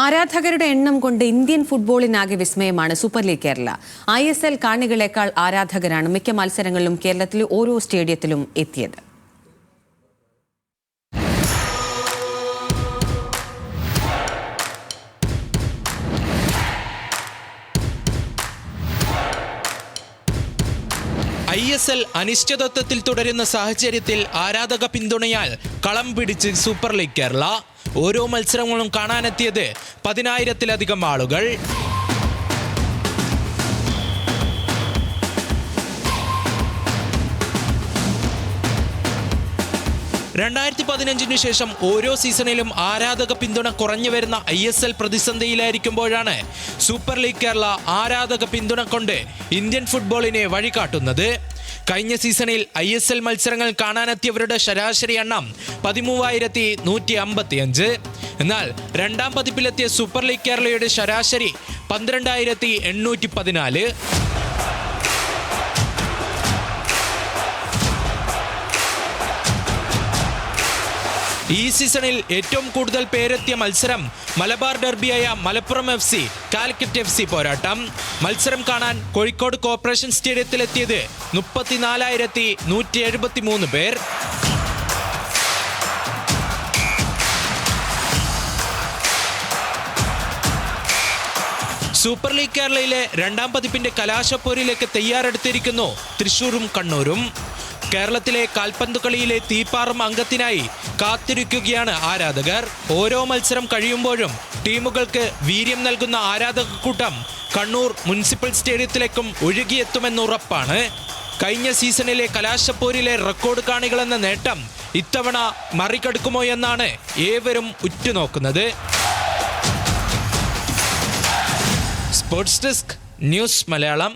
ആരാധകരുടെ എണ്ണം കൊണ്ട് ഇന്ത്യൻ ഫുട്ബോളിനാകെ വിസ്മയമാണ് സൂപ്പർ ലീഗ് കേരള. ISL കാണികളേക്കാൾ ആരാധകരാണ് മിക്ക മത്സരങ്ങളിലും കേരളത്തിലെ ഓരോ സ്റ്റേഡിയത്തിലും എത്തിയത്. ISL അനിശ്ചിതത്വത്തിൽ തുടരുന്ന സാഹചര്യത്തിൽ ആരാധക പിന്തുണയാൽ കളം പിടിച്ച് സൂപ്പർ ലീഗ് കേരള. ഓരോ മത്സരങ്ങളും കാണാനെത്തിയത് 10,000-ലധികം ആളുകൾ. ശേഷം ഓരോ സീസണിലും ആരാധക പിന്തുണ കുറഞ്ഞു വരുന്ന ISL പ്രതിസന്ധിയിലായിരിക്കുമ്പോഴാണ് സൂപ്പർ ലീഗ് കേരള ആരാധക പിന്തുണ കൊണ്ട് ഇന്ത്യൻ ഫുട്ബോളിനെ വഴികാട്ടുന്നത്. കഴിഞ്ഞ സീസണിൽ ISL മത്സരങ്ങൾ കാണാനെത്തിയവരുടെ ശരാശരി എണ്ണം 13,155. എന്നാൽ രണ്ടാം പതിപ്പിലെത്തിയ സൂപ്പർ ലീഗ് കേരളയുടെ ശരാശരി 12,814. ഈ സീസണിൽ ഏറ്റവും കൂടുതൽ പേരെത്തിയ മത്സരം മലബാർ ഡെർബിയായ മലപ്പുറം FC കാലിക്കറ്റ് FC പോരാട്ടം. മത്സരം കാണാൻ കോഴിക്കോട് കോർപ്പറേഷൻ സ്റ്റേഡിയത്തിലെത്തിയത് 34,173 പേർ. സൂപ്പർ ലീഗ് കേരളയിലെ രണ്ടാം പതിപ്പിന്റെ കലാശപ്പോരിലേക്ക് തയ്യാറെടുത്തിരിക്കുന്നു തൃശൂരും കണ്ണൂരും. കേരളത്തിലെ കാൽപന്ത് കളിയിലെ തീപ്പാറും അംഗത്തിനായി കാത്തിരിക്കുകയാണ് ആരാധകർ. ഓരോ മത്സരം കഴിയുമ്പോഴും ടീമുകൾക്ക് വീര്യം നൽകുന്ന ആരാധക കൂട്ടം കണ്ണൂർ മുനിസിപ്പൽ സ്റ്റേഡിയത്തിലേക്കും ഒഴുകിയെത്തുമെന്ന് ഉറപ്പാണ്. കഴിഞ്ഞ സീസണിലെ കലാശപ്പോരിലെ റെക്കോർഡ് കാണികളെന്ന നേട്ടം ഇത്തവണ മറികടക്കുമോ എന്നാണ് ഏവരും ഉറ്റുനോക്കുന്നത്. Sports desk, news Malayalam.